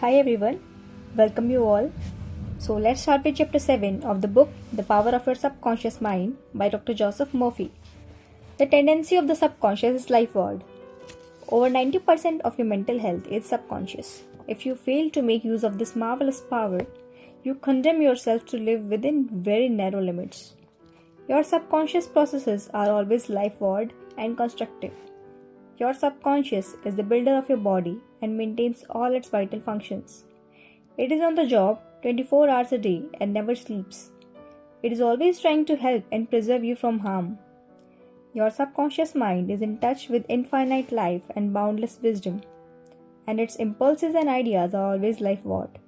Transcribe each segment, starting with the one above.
Hi everyone, welcome you all. So let's start with chapter 7 of the book The Power of Your Subconscious Mind by Dr. Joseph Murphy. The tendency of the subconscious is lifeward. Over 90% of your mental health is subconscious. If you fail to make use of this marvelous power, you condemn yourself to live within very narrow limits. Your subconscious processes are always lifeward and constructive. Your subconscious is the builder of your body and maintains all its vital functions. It is on the job 24 hours a day and never sleeps. It is always trying to help and preserve you from harm. Your subconscious mind is in touch with infinite life and boundless wisdom, and its impulses and ideas are always lifeward.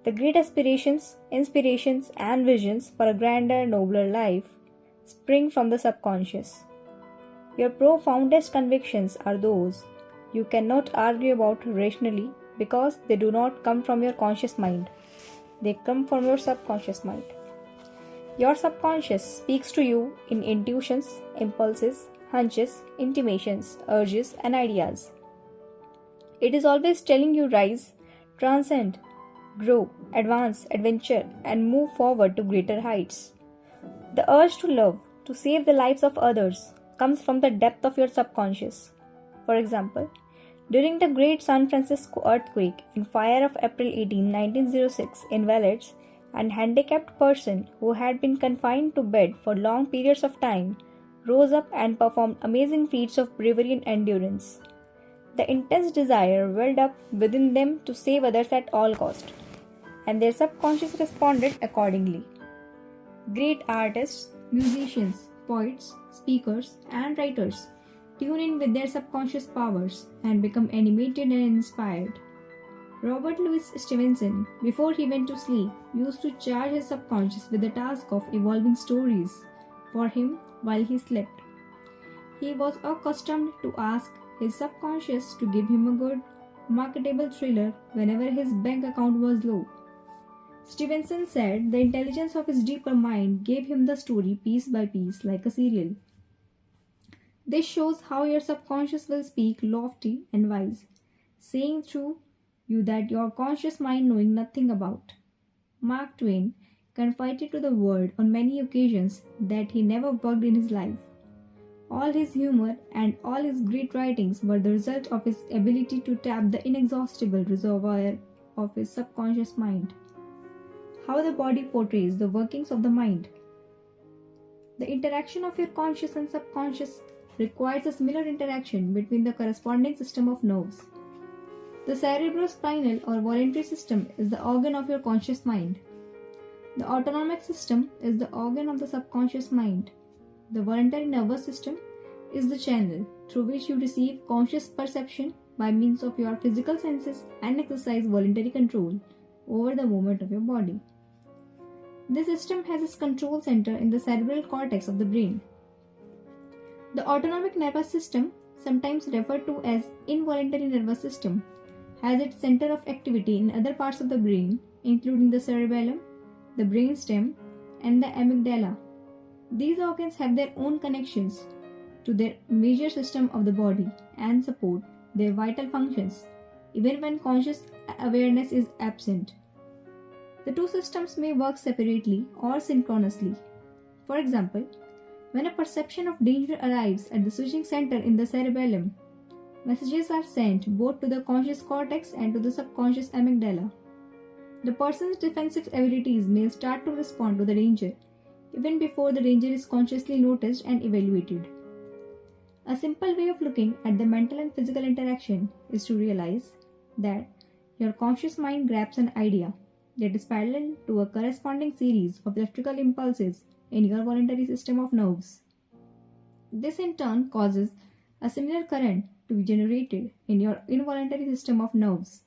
The great aspirations, inspirations, and visions for a grander, nobler life spring from the subconscious. Your profoundest convictions are those you cannot argue about rationally because they do not come from your conscious mind. They come from your subconscious mind. Your subconscious speaks to you in intuitions, impulses, hunches, intimations, urges, and ideas. It is always telling you rise, transcend, grow, advance, adventure, and move forward to greater heights. The urge to love, to save the lives of others, comes from the depth of your subconscious. For example, during the great San Francisco earthquake and fire of April 18, 1906, invalids and handicapped person who had been confined to bed for long periods of time rose up and performed amazing feats of bravery and endurance. The intense desire welled up within them to save others at all cost, and their subconscious responded accordingly. Great artists, musicians, poets, speakers, and writers tune in with their subconscious powers and become animated and inspired. Robert Louis Stevenson, before he went to sleep, used to charge his subconscious with the task of evolving stories for him while he slept. He was accustomed to ask his subconscious to give him a good, marketable thriller whenever his bank account was low. Stevenson said the intelligence of his deeper mind gave him the story piece by piece like a serial. This shows how your subconscious will speak lofty and wise, saying through you that your conscious mind knowing nothing about. Mark Twain confided to the world on many occasions that he never worked in his life. All his humor and all his great writings were the result of his ability to tap the inexhaustible reservoir of his subconscious mind. How the body portrays the workings of the mind. The interaction of your conscious and subconscious requires a similar interaction between the corresponding system of nerves. The cerebrospinal or voluntary system is the organ of your conscious mind. The autonomic system is the organ of the subconscious mind. The voluntary nervous system is the channel through which you receive conscious perception by means of your physical senses and exercise voluntary control over the movement of your body. This system has its control center in the cerebral cortex of the brain. The autonomic nervous system, sometimes referred to as involuntary nervous system, has its center of activity in other parts of the brain, including the cerebellum, the brainstem, and the amygdala. These organs have their own connections to their major system of the body and support their vital functions, even when conscious awareness is absent. The two systems may work separately or synchronously. For example, when a perception of danger arrives at the switching center in the cerebellum, messages are sent both to the conscious cortex and to the subconscious amygdala. The person's defensive abilities may start to respond to the danger even before the danger is consciously noticed and evaluated. A simple way of looking at the mental and physical interaction is to realize that your conscious mind grabs an idea that is parallel to a corresponding series of electrical impulses in your voluntary system of nerves. This in turn causes a similar current to be generated in your involuntary system of nerves,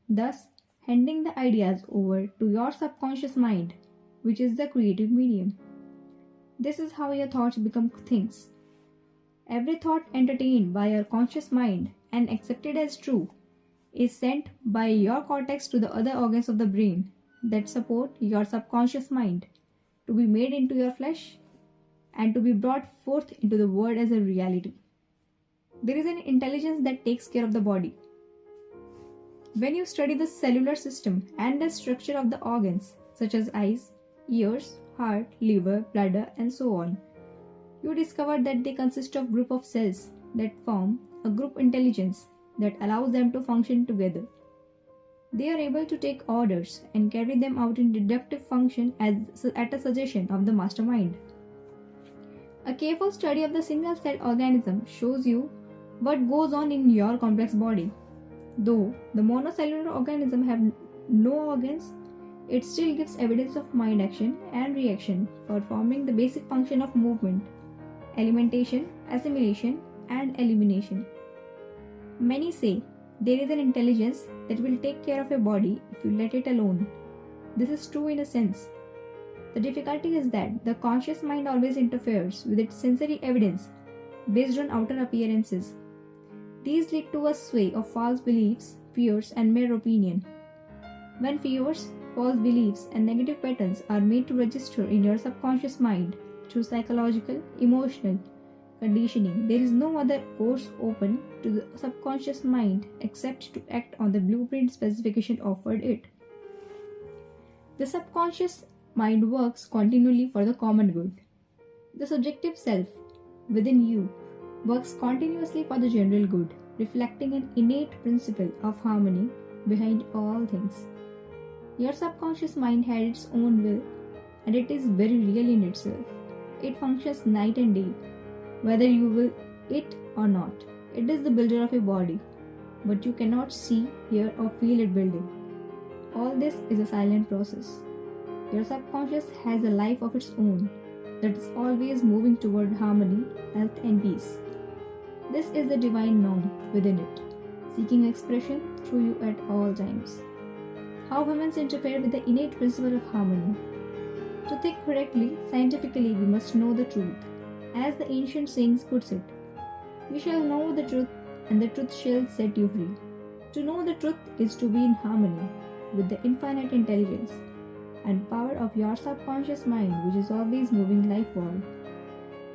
thus handing the ideas over to your subconscious mind, which is the creative medium. This is how your thoughts become things. Every thought entertained by your conscious mind and accepted as true is sent by your cortex to the other organs of the brain that support your subconscious mind to be made into your flesh and to be brought forth into the world as a reality. There is an intelligence that takes care of the body. When you study the cellular system and the structure of the organs, such as eyes, ears, heart, liver, bladder, and so on, you discover that they consist of group of cells that form a group intelligence that allows them to function together. They are able to take orders and carry them out in deductive function at a suggestion of the mastermind. A careful study of the single-celled organism shows you what goes on in your complex body. Though the monocellular organism have no organs, it still gives evidence of mind action and reaction, performing the basic function of movement, alimentation, assimilation, and elimination. Many say there is an intelligence that will take care of your body if you let it alone. This is true in a sense. The difficulty is that the conscious mind always interferes with its sensory evidence based on outer appearances. These lead to a sway of false beliefs, fears, and mere opinion. When fears, false beliefs, and negative patterns are made to register in your subconscious mind through psychological, emotional conditioning, there is no other course open to the subconscious mind except to act on the blueprint specification offered it. The subconscious mind works continually for the common good. The subjective self within you works continuously for the general good, reflecting an innate principle of harmony behind all things. Your subconscious mind had its own will, and it is very real in itself. It functions night and day, whether you will it or not. It is the builder of your body, but you cannot see, hear, or feel it building. All this is a silent process. Your subconscious has a life of its own that is always moving toward harmony, health, and peace. This is the divine norm within it, seeking expression through you at all times. How humans interfere with the innate principle of harmony. To think correctly, scientifically, we must know the truth. As the ancient sayings puts it, you shall know the truth, and the truth shall set you free. To know the truth is to be in harmony with the infinite intelligence and power of your subconscious mind, which is always moving life forward.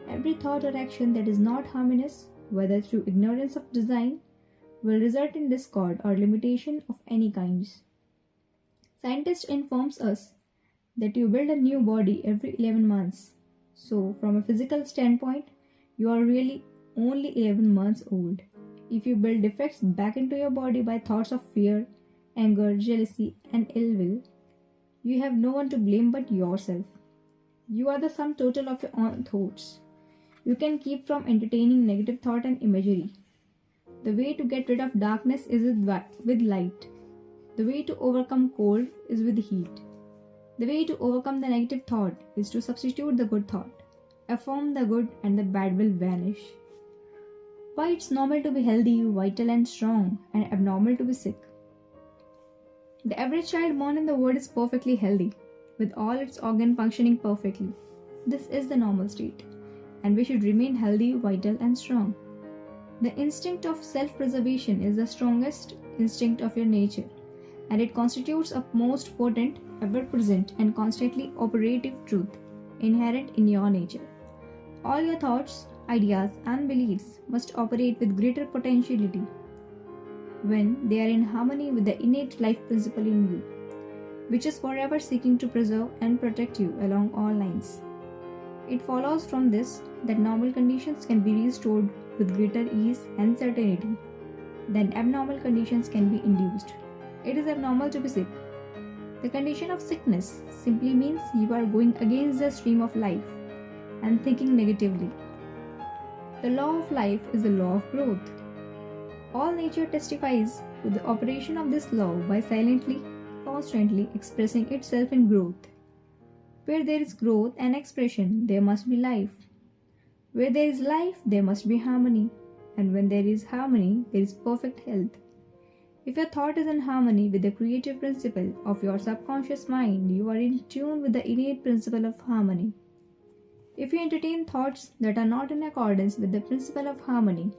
Every thought or action that is not harmonious, whether through ignorance of design, will result in discord or limitation of any kinds. Scientists informs us that you build a new body every 11 months. So, from a physical standpoint, you are really only 11 months old. If you build defects back into your body by thoughts of fear, anger, jealousy, and ill will, you have no one to blame but yourself. You are the sum total of your own thoughts. You can keep from entertaining negative thought and imagery. The way to get rid of darkness is with light. The way to overcome cold is with heat. The way to overcome the negative thought is to substitute the good thought. Affirm the good and the bad will vanish. Why it's normal to be healthy, vital and strong, and abnormal to be sick? The average child born in the world is perfectly healthy, with all its organs functioning perfectly. This is the normal state, and we should remain healthy, vital and strong. The instinct of self-preservation is the strongest instinct of your nature, and it constitutes a most potent, ever-present and constantly operative truth inherent in your nature. All your thoughts, ideas and beliefs must operate with greater potentiality when they are in harmony with the innate life principle in you, which is forever seeking to preserve and protect you along all lines. It follows from this that normal conditions can be restored with greater ease and certainty than abnormal conditions can be induced. It is abnormal to be sick. The condition of sickness simply means you are going against the stream of life and thinking negatively. The law of life is the law of growth. All nature testifies to the operation of this law by silently, constantly expressing itself in growth. Where there is growth and expression, there must be life. Where there is life, there must be harmony. And when there is harmony, there is perfect health. If your thought is in harmony with the creative principle of your subconscious mind, you are in tune with the innate principle of harmony. If you entertain thoughts that are not in accordance with the principle of harmony,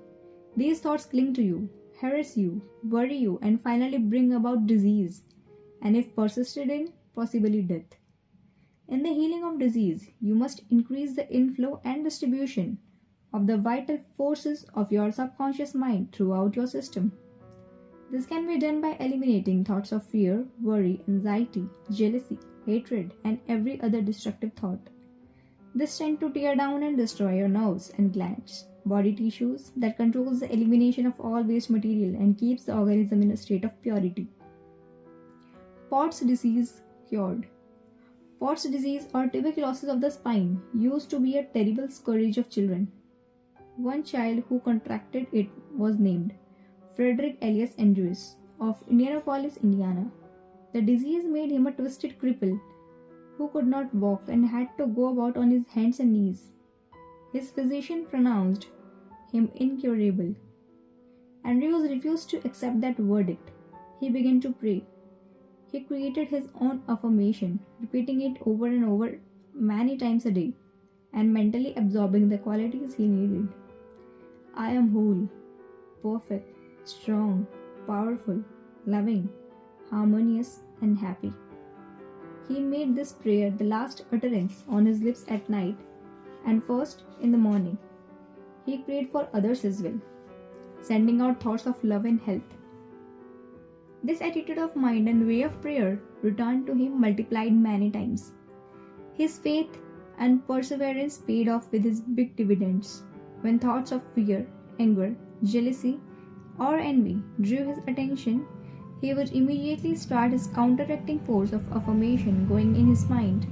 these thoughts cling to you, harass you, worry you, and finally bring about disease, and if persisted in, possibly death. In the healing of disease, you must increase the inflow and distribution of the vital forces of your subconscious mind throughout your system. This can be done by eliminating thoughts of fear, worry, anxiety, jealousy, hatred, and every other destructive thought. This tends to tear down and destroy your nerves and glands, body tissues that controls the elimination of all waste material and keeps the organism in a state of purity. Pott's disease cured. Pott's disease or tuberculosis of the spine used to be a terrible scourge of children. One child who contracted it was named Frederick Elias Andrews of Indianapolis, Indiana. The disease made him a twisted cripple who could not walk and had to go about on his hands and knees. His physician pronounced him incurable. Andrews refused to accept that verdict. He began to pray. He created his own affirmation, repeating it over and over many times a day, and mentally absorbing the qualities he needed. I am whole, perfect, strong, powerful, loving, harmonious, and happy. He made this prayer the last utterance on his lips at night and first in the morning. He prayed for others as well, sending out thoughts of love and health. This attitude of mind and way of prayer returned to him multiplied many times. His faith and perseverance paid off with his big dividends. When thoughts of fear, anger, jealousy, or envy drew his attention, he would immediately start his counteracting force of affirmation going in his mind.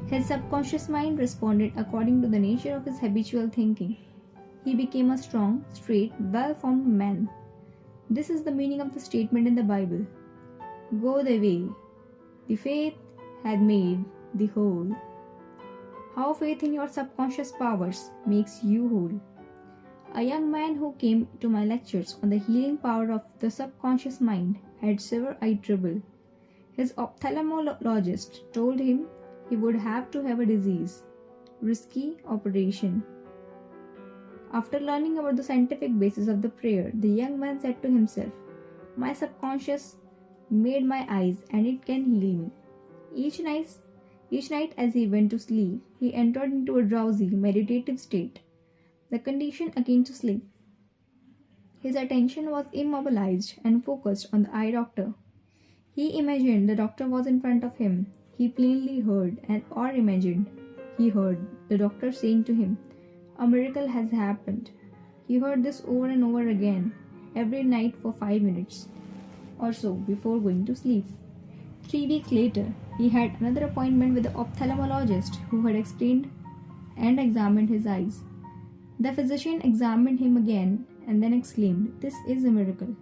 His subconscious mind responded according to the nature of his habitual thinking. He became a strong, straight, well-formed man. This is the meaning of the statement in the Bible. Go the way. The faith had made the whole. How faith in your subconscious powers makes you whole. A young man who came to my lectures on the healing power of the subconscious mind had severe eye trouble. His ophthalmologist told him he would have to have a disease, risky operation. After learning about the scientific basis of the prayer, the young man said to himself, my subconscious made my eyes and it can heal me. Each night as he went to sleep, he entered into a drowsy, meditative state, the condition akin to sleep. His attention was immobilized and focused on the eye doctor. He imagined the doctor was in front of him. He plainly heard or imagined he heard the doctor saying to him, a miracle has happened. He heard this over and over again, every night for 5 minutes or so before going to sleep. 3 weeks later, he had another appointment with the ophthalmologist who had explained and examined his eyes. The physician examined him again and then exclaimed, this is a miracle.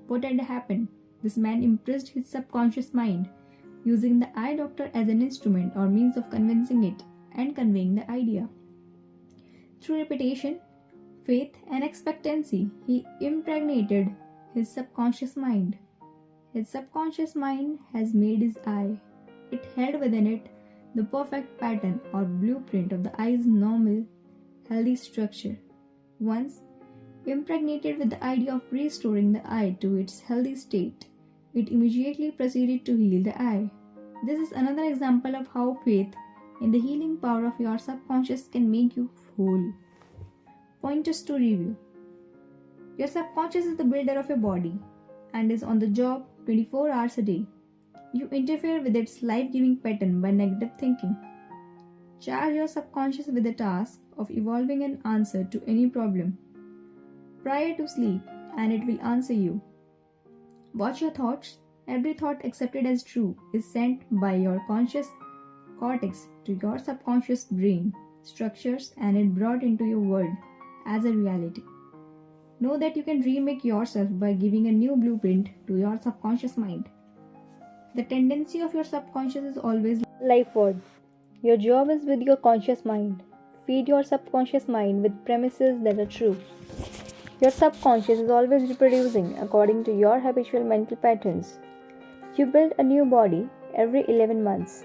What had happened? This man impressed his subconscious mind, using the eye doctor as an instrument or means of convincing it and conveying the idea. Through repetition, faith, and expectancy, he impregnated his subconscious mind. His subconscious mind has made his eye. It held within it the perfect pattern or blueprint of the eye's normal, healthy structure. Once impregnated with the idea of restoring the eye to its healthy state, it immediately proceeded to heal the eye. This is another example of how faith in the healing power of your subconscious can make you whole. Pointers to review. Your subconscious is the builder of your body and is on the job 24 hours a day. You interfere with its life-giving pattern by negative thinking. Charge your subconscious with the task of evolving an answer to any problem prior to sleep, and it will answer you. Watch your thoughts. Every thought accepted as true is sent by your conscious cortex to your subconscious brain structures and it brought into your world as a reality. Know that you can remake yourself by giving a new blueprint to your subconscious mind. The tendency of your subconscious is always life word. Your job is with your conscious mind. Feed your subconscious mind with premises that are true. Your subconscious is always reproducing according to your habitual mental patterns. You build a new body every 11 months.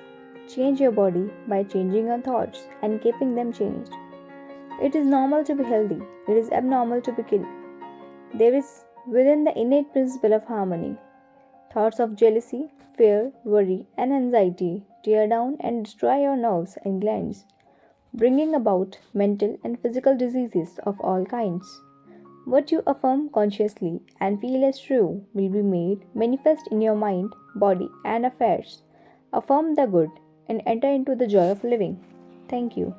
Change your body by changing your thoughts and keeping them changed. It is normal to be healthy. It is abnormal to be killed. There is within the innate principle of harmony. Thoughts of jealousy, fear, worry, and anxiety tear down and destroy your nerves and glands, bringing about mental and physical diseases of all kinds. What you affirm consciously and feel as true will be made manifest in your mind, body, and affairs. Affirm the good and enter into the joy of living. Thank you.